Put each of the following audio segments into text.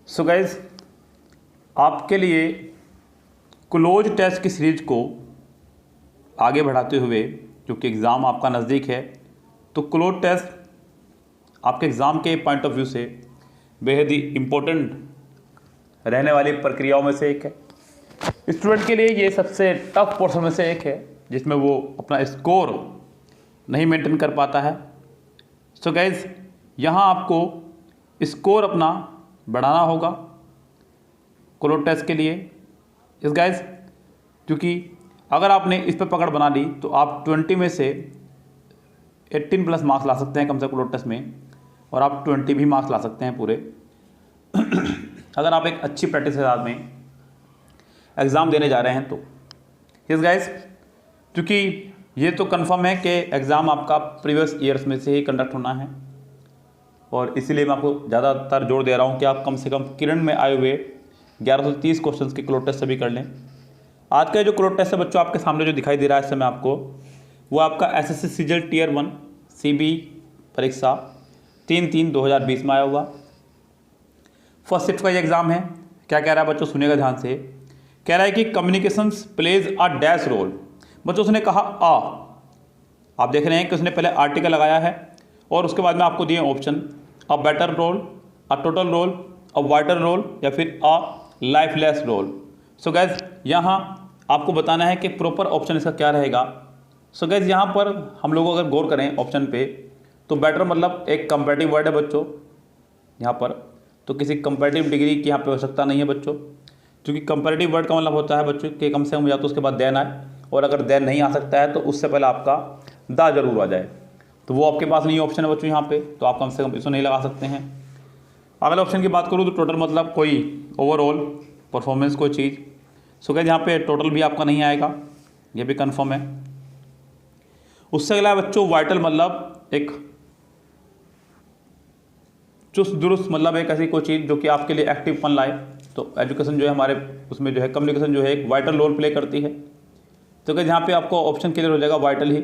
So guys, आपके लिए cloze test की सीरीज को आगे बढ़ाते हुए, क्योंकि एग्ज़ाम आपका नज़दीक है, तो क्लोज टेस्ट आपके एग्ज़ाम के पॉइंट ऑफ व्यू से बेहद ही इम्पोर्टेंट रहने वाली प्रक्रियाओं में से एक है। स्टूडेंट के लिए ये सबसे टफ पोर्शन में से एक है जिसमें वो अपना स्कोर नहीं मेंटेन कर पाता है। सो गाइज, यहाँ आपको स्कोर अपना बढ़ाना होगा क्लोज टेस्ट के लिए। इस गाइज, क्योंकि अगर आपने इस पर पकड़ बना ली तो आप 20 में से 18 प्लस मार्क्स ला सकते हैं कम से कम क्लोज टेस्ट में, और आप 20 भी मार्क्स ला सकते हैं पूरे अगर आप एक अच्छी प्रैक्टिस के साथ में एग्ज़ाम देने जा रहे हैं तो। यस गाइज, क्योंकि ये तो कंफर्म है कि एग्ज़ाम आपका प्रीवियस ईयर्स में से ही कंडक्ट होना है, और इसीलिए मैं आपको ज़्यादातर जोर दे रहा हूँ कि आप कम से कम किरण में आए हुए 1130 क्वेश्चंस के क्लोज टेस्ट सभी कर लें। आज का जो क्लोज टेस्ट है बच्चों आपके सामने जो दिखाई दे रहा है इस समय आपको, वो आपका एसएससी सीजीएल टियर 1 सीबी परीक्षा 3/3/2020 में आया हुआ फर्स्ट शिफ्ट का ये एग्ज़ाम है। क्या कह रहा है बच्चों, सुनिएगा ध्यान से। कह रहा है कि communications plays a dash role. बच्चों उसने कहा आप देख रहे हैं कि उसने पहले आर्टिकल लगाया है और उसके बाद में आपको दिए option a better role, a total role, a whiter role या फिर a lifeless role. So guess, यहाँ आपको बताना है कि प्रॉपर ऑप्शन इसका क्या रहेगा। सो गैस, यहाँ पर हम लोग अगर गौर करें ऑप्शन पे तो बेटर मतलब एक कंपैरेटिव वर्ड है बच्चों यहाँ पर, तो किसी कंपैरेटिव डिग्री की यहाँ पे आवश्यकता नहीं है बच्चों, क्योंकि कंपैरेटिव वर्ड का मतलब होता है बच्चों कि कम से कम या तो उसके बाद देन आए, और अगर देन नहीं आ सकता है तो उससे पहले आपका दा जरूर आ जाए, तो वो आपके पास नहीं ऑप्शन है बच्चों यहाँ पे, तो आप कम से कम इसको नहीं लगा सकते हैं। अगले ऑप्शन की बात करूँ तो टोटल मतलब कोई ओवरऑल परफॉर्मेंस कोई चीज़। सो गाइस, यहाँ पे टोटल भी आपका नहीं आएगा, ये भी कंफर्म है। उससे अगला बच्चों वाइटल मतलब एक चुस्त दुरुस्त मतलब एक ऐसी कोई चीज़ जो कि आपके लिए एक्टिवपन लाए, तो एजुकेशन जो है हमारे उसमें जो है कम्युनिकेशन जो है एक वाइटल रोल प्ले करती है। तो गाइस, यहाँ पे आपको ऑप्शन क्लियर हो जाएगा वाइटल ही,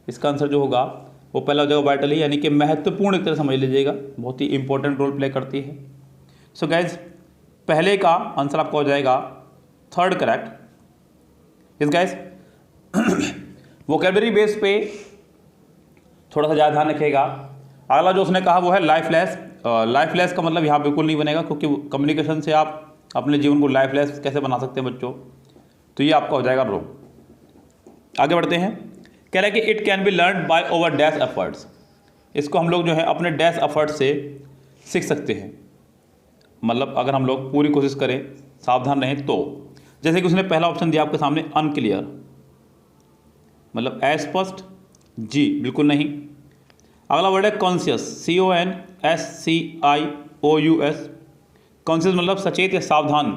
इसका आंसर जो होगा वो पहला हो जाएगा वाइटल ही, यानी कि महत्वपूर्ण एक तरह समझ लीजिएगा, बहुत ही इंपॉर्टेंट रोल प्ले करती है। सो गाइज, पहले का आंसर आपका हो जाएगा थर्ड करेक्ट। इस गाइज, वोकेबलरी बेस पे थोड़ा सा ज़्यादा ध्यान रखिएगा। अगला जो उसने कहा वो है लाइफलेस। लाइफलेस का मतलब यहाँ बिल्कुल नहीं बनेगा, क्योंकि कम्युनिकेशन से आप अपने जीवन को लाइफलेस कैसे बना सकते हैं बच्चों, तो ये आपका हो जाएगा रॉन्ग। आगे बढ़ते हैं। कह रहा है कि it can be learn by over dash efforts. इसको हम लोग जो है अपने डैश एफर्ट से सीख सकते हैं, मतलब अगर हम लोग पूरी कोशिश करें, सावधान रहें तो। जैसे कि उसने पहला ऑप्शन दिया आपके सामने अनक्लियर, मतलब अस्पष्ट, जी बिल्कुल नहीं। अगला वर्ड है कॉन्शियस, CONSCIOUS। कॉन्शियस मतलब सचेत या सावधान,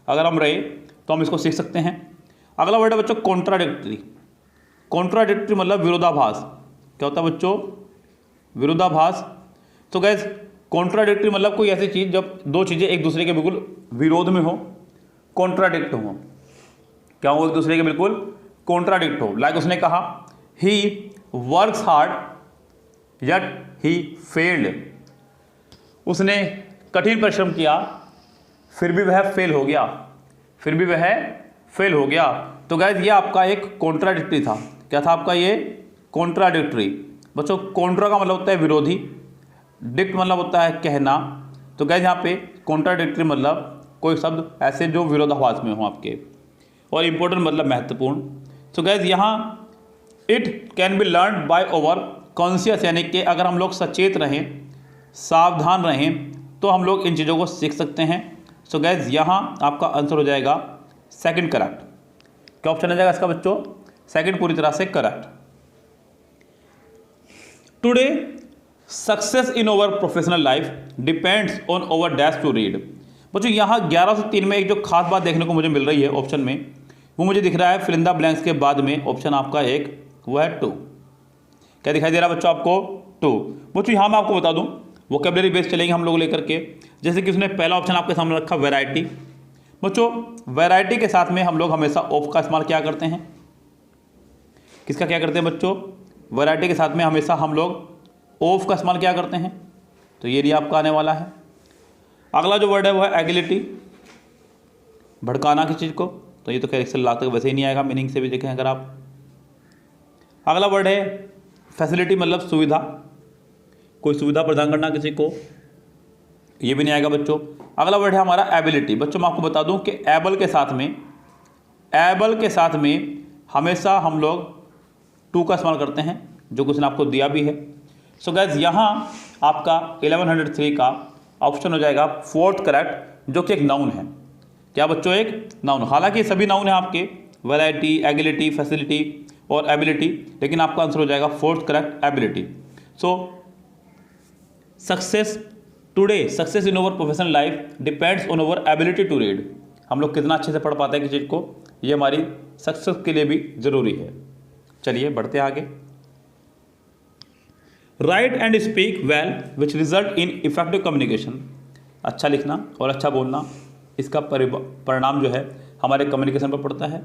अगर हम रहे तो हम इसको सीख सकते हैं। अगला वर्ड है बच्चों कॉन्ट्राडिक्टरी। कॉन्ट्राडिक्टरी मतलब विरोधाभास। क्या होता है बच्चों? विरोधाभास। तो गैस, कॉन्ट्राडिक्टरी मतलब कोई ऐसी चीज़ जब दो चीज़ें एक दूसरे के बिल्कुल विरोध में हो, कॉन्ट्राडिक्ट हो। क्या हो? एक दूसरे के बिल्कुल कॉन्ट्राडिक्ट हो। लाइक उसने कहा he works hard yet he failed. उसने कठिन परिश्रम किया फिर भी वह फेल हो गया, फिर भी वह फेल हो गया। तो गैस, ये आपका एक कॉन्ट्राडिक्टरी था। क्या था आपका ये? कॉन्ट्राडिक्टरी। बच्चों, कॉन्ट्रा का मतलब होता है विरोधी, डिक्ट मतलब होता है कहना। तो गैस, यहाँ पे कॉन्ट्राडिक्टरी मतलब कोई शब्द ऐसे जो विरोधाभास में हो आपके, और इम्पोर्टेंट मतलब महत्वपूर्ण। तो गैस, यहाँ it can be learn by over conscious, यानी कि अगर हम लोग सचेत रहें, सावधान रहें, तो हम लोग इन चीज़ों को सीख सकते हैं। सो गैस, यहाँ आपका आंसर हो जाएगा सेकंड करेक्ट। क्या ऑप्शन आ जाएगा इसका बच्चों? सेकंड पूरी तरह से correct. Today success in over professional life depends on our dash to read. बच्चों, यहाँ 11 से 3 में एक जो खास बात देखने को मुझे मिल रही है ऑप्शन में, वो मुझे दिख रहा है फिल इन द ब्लैंक्स के बाद में ऑप्शन आपका एक, वो है 2। क्या दिखाई दे रहा है बच्चों आपको? 2। बच्चों, यहाँ मैं आपको बता दूँ, वोकेबलरी बेस चलेंगे हम लोग लेकर के। जैसे कि उसने पहला ऑप्शन आपके सामने रखा वैरायटी। बच्चों, वैरायटी के साथ में हम लोग हमेशा ऑफ का इस्तेमाल क्या करते हैं? किसका क्या करते हैं बच्चों? वैरायटी के साथ में हमेशा हम लोग ऑफ का इस्तेमाल क्या करते हैं? तो ये भी आपका आने वाला है। अगला जो वर्ड है वो है एगिलिटी, भड़काना किसी चीज़ को, तो ये तो खैर एक्सेल लाते वैसे ही नहीं आएगा, मीनिंग से भी देखें अगर आप। अगला वर्ड है फैसिलिटी, मतलब सुविधा, कोई सुविधा प्रदान करना किसी को, ये भी नहीं आएगा बच्चों। अगला वर्ड है हमारा एबिलिटी। बच्चों मैं आपको बता दूं कि एबल के साथ में हमेशा हम लोग टू का इस्तेमाल करते हैं, जो कुछ ने आपको दिया भी है। सो गाइस यहाँ आपका 1103 का ऑप्शन हो जाएगा फोर्थ करेक्ट, जो कि एक नाउन है। क्या बच्चों? एक नाउन। हालांकि सभी नाउन है आपके, वैरायटी, एगिलिटी, फैसिलिटी और एबिलिटी, लेकिन आपका आंसर हो जाएगा fourth correct, ability. So success today, success in over professional life depends on over ability to read. हम लोग कितना अच्छे से पढ़ पाते हैं किसी चीज़ को, ये हमारी सक्सेस के लिए भी ज़रूरी है। चलिए बढ़ते हैं आगे। Right and speak well which result in effective communication. अच्छा लिखना और अच्छा बोलना, इसका परिणाम जो है हमारे कम्युनिकेशन पर पड़ता है।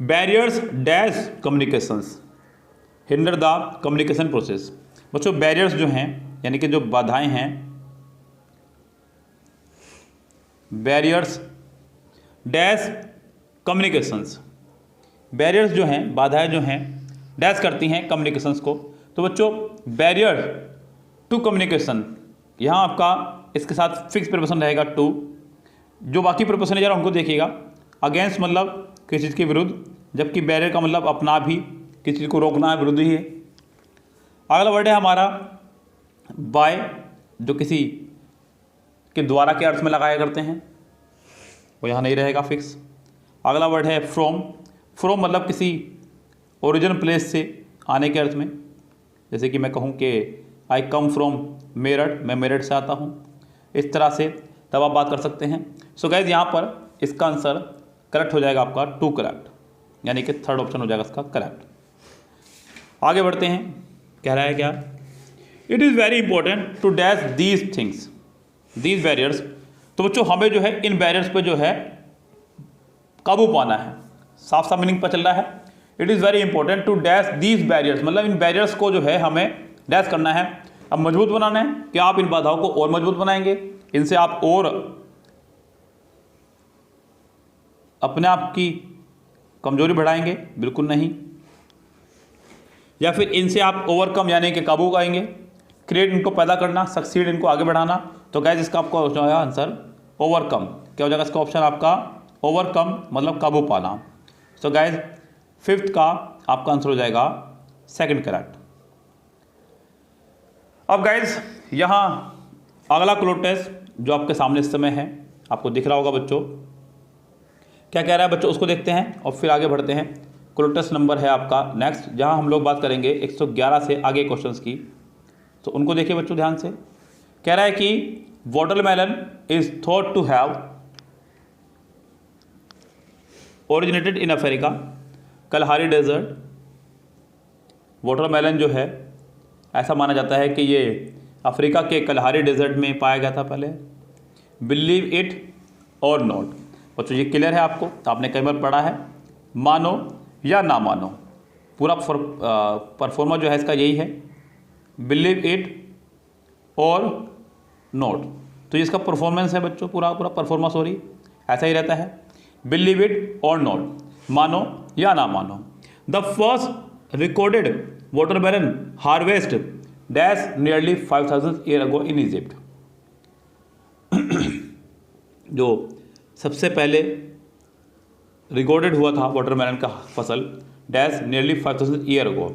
Barriers dash communications hinder the communication process. बच्चों बैरियर्स जो हैं, यानी कि जो बाधाएं हैं, बैरियर्स डैश कम्युनिकेशंस, बैरियर्स जो हैं, बाधाएं जो हैं, डैश करती हैं कम्युनिकेशंस को। तो बच्चों बैरियर टू कम्युनिकेशन, यहाँ आपका इसके साथ फिक्स प्रिपोजिशन रहेगा टू। जो बाकी प्रिपोजिशन है जरा उनको देखिएगा। अगेंस्ट मतलब किसी चीज़ के विरुद्ध, जबकि बैरियर का मतलब अपना भी, किसी चीज़ को रोकना है, विरुद्ध ही है। अगला वर्ड है हमारा बाय, जो किसी के द्वारा के अर्थ में लगाया करते हैं, वो यहाँ नहीं रहेगा फिक्स। अगला वर्ड है फ्रॉम, फ्रॉम मतलब किसी ओरिजिनल प्लेस से आने के अर्थ में, जैसे कि मैं कहूँ कि आई कम फ्रॉम मेरठ, मैं मेरठ से आता हूँ, इस तरह से तब आप बात कर सकते हैं। सो गाइज यहाँ पर इसका आंसर करेक्ट हो जाएगा आपका टू करेक्ट, यानी कि थर्ड ऑप्शन हो जाएगा इसका करेक्ट। आगे बढ़ते हैं, कह रहा है क्या? It is very important to dash these things, these barriers. तो बच्चों हमें जो है इन बैरियर्स पे जो है काबू पाना है। साफ साफ मीनिंग पर चल रहा है। It is very important to dash these barriers, मतलब इन बैरियर्स को जो है हमें डैश करना है। अब मजबूत बनाना है कि आप इन बाधाओं को और मजबूत बनाएंगे, इनसे आप और अपने आप की कमजोरी बढ़ाएंगे? बिल्कुल नहीं। या फिर इनसे आप ओवरकम यानी कि काबू पाएंगे, क्रिएट इनको पैदा करना, सक्सीड इनको आगे बढ़ाना। तो गाइस इसका आपका हो जाएगा आंसर ओवरकम। क्या हो जाएगा इसका ऑप्शन आपका? ओवरकम मतलब काबू पाना। सो गाइस फिफ्थ का आपका आंसर हो जाएगा सेकंड करेक्ट। अब गाइस यहाँ अगला क्लोज टेस्ट जो आपके सामने इस समय है, आपको दिख रहा होगा बच्चों, क्या कह रहा है बच्चों, उसको देखते हैं और फिर आगे बढ़ते हैं। क्लोज टेस्ट नंबर है आपका नेक्स्ट, जहाँ हम लोग बात करेंगे 111 से आगे क्वेश्चंस की, तो उनको देखिए बच्चों ध्यान से। कह रहा है कि watermelon is thought to have originated in Africa, Kalahari desert. Watermelon जो है ऐसा माना जाता है कि ये अफ्रीका के कलहारी डेजर्ट में पाया गया था पहले। बिलीव इट और नॉट। बच्चों ये क्लियर है आपको, तो आपने कई बार पढ़ा है, मानो या ना मानो। पूरा परफॉर्मा जो है इसका यही है, बिलीव इट और नॉट। तो इसका परफॉर्मेंस है बच्चों, पूरा परफॉर्मा सॉरी ऐसा ही रहता है, बिलीव इट और नॉट, मानो या ना मानो। The first recorded watermelon harvest dash nearly 5000 year ago in Egypt. जो सबसे पहले रिकॉर्डेड हुआ था वाटरमेलन का फसल dash nearly 5000 year ago.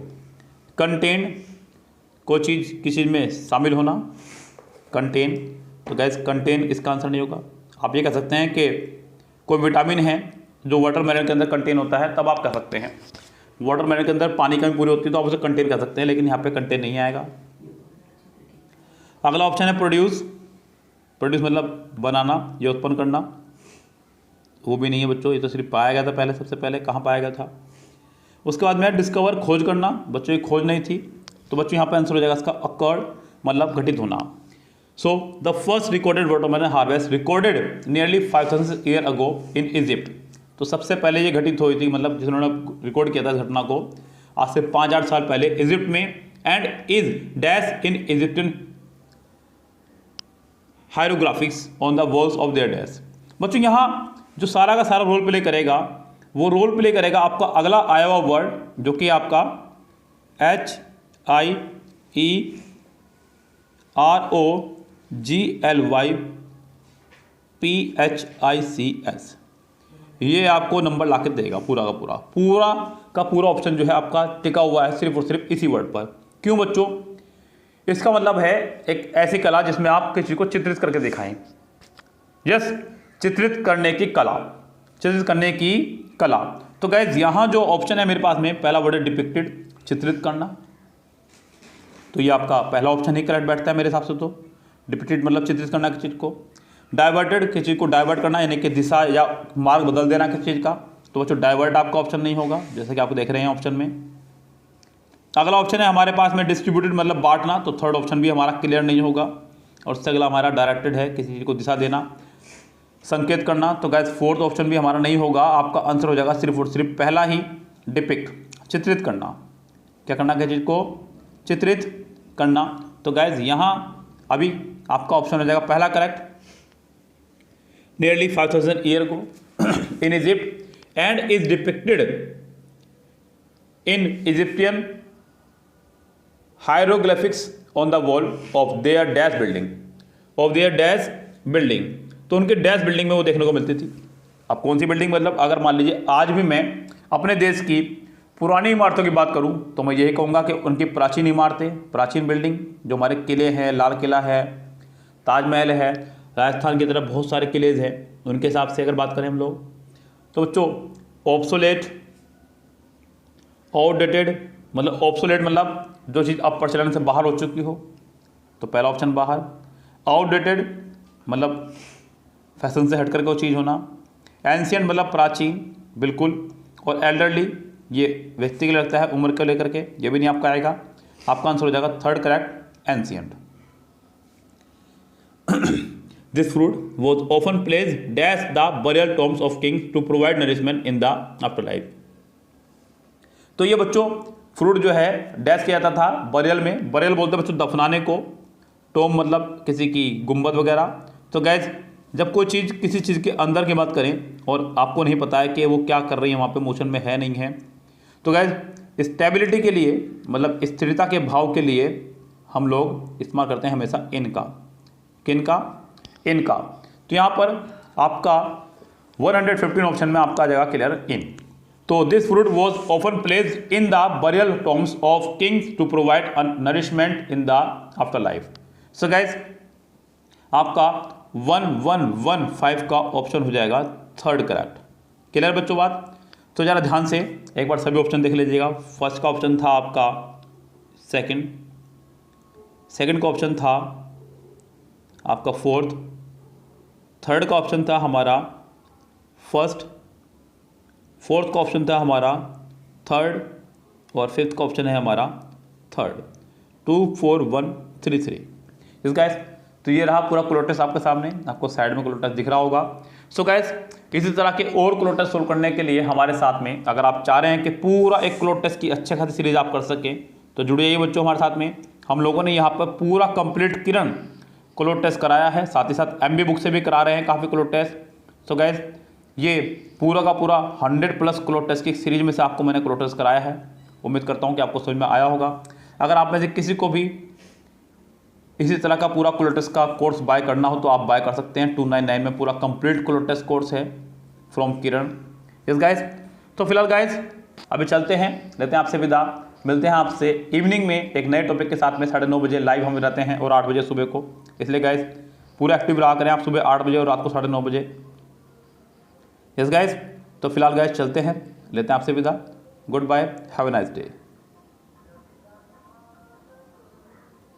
Contain कोई चीज़ किसी चीज़ में शामिल होना, कंटेन। तो गैस कंटेन इसका आंसर नहीं होगा। आप ये कह सकते हैं कि कोई विटामिन है जो वाटरमेलन के अंदर कंटेन होता है, तब आप कह सकते हैं। वाटरमेलन के अंदर पानी कमी पूरी होती है तो आप उसे कंटेन कह सकते हैं, लेकिन यहाँ पे कंटेन नहीं आएगा। अगला ऑप्शन है प्रोड्यूस। प्रोड्यूस मतलब बनाना या उत्पन्न करना, वो भी नहीं है बच्चों, ये तो सिर्फ पाया गया था पहले, सबसे पहले कहाँ पाया गया था। उसके बाद में डिस्कवर खोज करना, बच्चों ये खोज नहीं थी, तो बच्चों यहाँ पे आंसर हो जाएगा इसका अकर्ड मतलब घटित होना। So the first recorded watermelon harvest recorded nearly 5000 year ago in Egypt. तो सबसे पहले ये घटित हुई थी, मतलब जिन्होंने रिकॉर्ड किया था इस घटना को आज से 5000 साल पहले इजिप्ट में, and is dash in Egyptian hieroglyphics on the walls of their desk. बच्चों यहाँ जो सारा का सारा रोल प्ले करेगा वो रोल प्ले करेगा आपका अगला आया हुआ वर्ड जो कि आपका HIEROGLYPHICS, ये आपको नंबर ला के देगा पूरा का पूरा ऑप्शन जो है आपका टिका हुआ है सिर्फ और सिर्फ इसी वर्ड पर। क्यों बच्चों? इसका मतलब है एक ऐसी कला जिसमें आप किसी को चित्रित करके दिखाएं। यस, चित्रित करने की कला। तो गाइज यहाँ जो ऑप्शन है मेरे पास में, पहला वर्ड है डिपिक्टेड, चित्रित करना, तो ये आपका पहला ऑप्शन ही करेक्ट बैठता है मेरे हिसाब से। तो डिपिक्टेड मतलब चित्रित करना किसी चीज़ को। डाइवर्टेड, किसी को डाइवर्ट करना यानी कि दिशा या मार्ग बदल देना किसी चीज़ का, तो बच्चों डाइवर्ट आपका ऑप्शन नहीं होगा, जैसे कि आप देख रहे हैं ऑप्शन में। अगला ऑप्शन है हमारे पास में डिस्ट्रीब्यूटेड मतलब बांटना, तो थर्ड ऑप्शन भी हमारा क्लियर नहीं होगा। और उससे अगला हमारा डायरेक्टेड है, किसी चीज़ को दिशा देना, संकेत करना, तो गाइस फोर्थ ऑप्शन भी हमारा नहीं होगा। आपका आंसर हो जाएगा सिर्फ और सिर्फ पहला ही, डिपिक्ट, चित्रित करना। क्या करना, किसी चीज़ को चित्रित करना। तो गाइस यहाँ अभी आपका ऑप्शन हो जाएगा पहला करेक्ट। नियरली 5000 ईयर को in Egypt and is depicted in Egyptian hieroglyphics on the wall of their dash building, तो उनके डैश बिल्डिंग में वो देखने को मिलती थी। अब कौन सी बिल्डिंग, मतलब अगर मान लीजिए आज भी मैं अपने देश की पुरानी इमारतों की बात करूं तो मैं यही कहूँगा कि उनकी प्राचीन इमारतें, प्राचीन बिल्डिंग, जो हमारे किले हैं, लाल किला है, ताजमहल है, राजस्थान की तरफ बहुत सारे किले हैं, उनके हिसाब से अगर बात करें हम लोग, तो बच्चों ऑब्सोलेट, आउटडेटेड मतलब जो चीज़ अब प्रचलन से बाहर हो चुकी हो, तो पहला ऑप्शन बाहर। आउटडेटेड मतलब फैशन से हट करके वो चीज़ होना। एंशियंट मतलब प्राचीन बिल्कुल। और एल्डरली ये व्यक्ति के लिए लगता है, उम्र को लेकर के, ये भी नहीं आपका आएगा। आपका आंसर हो जाएगा third correct, ancient. This fruit was often placed dash the burial tombs of kings to provide nourishment in the after life. तो ये बच्चों फ्रूट जो है डैश किया जाता था बरियल में। बरियल बोलते हैं बच्चों दफनाने को, टॉम मतलब किसी की गुंबद वगैरह। तो गैस जब कोई चीज़ किसी चीज़ के अंदर की बात करें और आपको नहीं पता है कि वो क्या कर रही है, वहाँ पे मोशन में है नहीं है, तो गैस स्टेबिलिटी के लिए मतलब स्थिरता के भाव के लिए हम लोग इस्तेमाल करते हैं हमेशा इनका। किनका? इनका। तो यहाँ पर आपका 115 ऑप्शन में आपका आ जाएगा क्लियर इन। तो this fruit was often placed in the burial tombs of kings to provide nourishment in the after life. So guys आपका 1115 का ऑप्शन हो जाएगा थर्ड करेक्ट। क्लियर बच्चों बात? तो ज़रा ध्यान से एक बार सभी ऑप्शन देख लीजिएगा। फर्स्ट का ऑप्शन था आपका सेकंड का ऑप्शन था आपका फोर्थ, थर्ड का ऑप्शन था हमारा फर्स्ट, फोर्थ का ऑप्शन था हमारा थर्ड, और फिफ्थ का ऑप्शन है हमारा थर्ड। 2 4 1 3 3। इस गाइस तो ये रहा पूरा क्लोटेस आपके सामने, आपको साइड में क्लोटेस दिख रहा होगा। सो गाइस इसी तरह के और क्लोटेस सोल्व करने के लिए हमारे साथ में अगर आप चाह रहे हैं कि पूरा एक क्लोटेस की अच्छे खासी सीरीज आप कर सकें तो जुड़े ये बच्चों हमारे साथ में। हम लोगों ने यहाँ पर पूरा कंप्लीट किरण क्लोटेस कराया है, साथ ही साथ MB बुक से भी करा रहे हैं काफ़ी क्लोटेस। सो गाइस ये पूरा का पूरा 100+ क्लोटेस की सीरीज में से आपको मैंने क्लोटेस कराया है। उम्मीद करता हूँ कि आपको समझ में आया होगा। अगर आप में से किसी को भी इसी तरह का पूरा क्लोटेस का कोर्स बाय करना हो तो आप बाय कर सकते हैं। 299 में पूरा कंप्लीट क्लोटेस कोर्स है फ्रॉम किरण। यस गाइस, तो फिलहाल गाइस अभी चलते हैं, लेते हैं आपसे विदा। मिलते हैं आपसे इवनिंग में एक नए टॉपिक के साथ में 9:30 बजे लाइव हम रहते हैं और 8 बजे सुबह को। इसलिए गाइस पूरा एक्टिव रहा करें आप सुबह 8 बजे और रात को 9:30 बजे। यस गाइस, तो फिलहाल गाइस चलते हैं, लेते हैं आपसे विदा। Goodbye, have a nice day.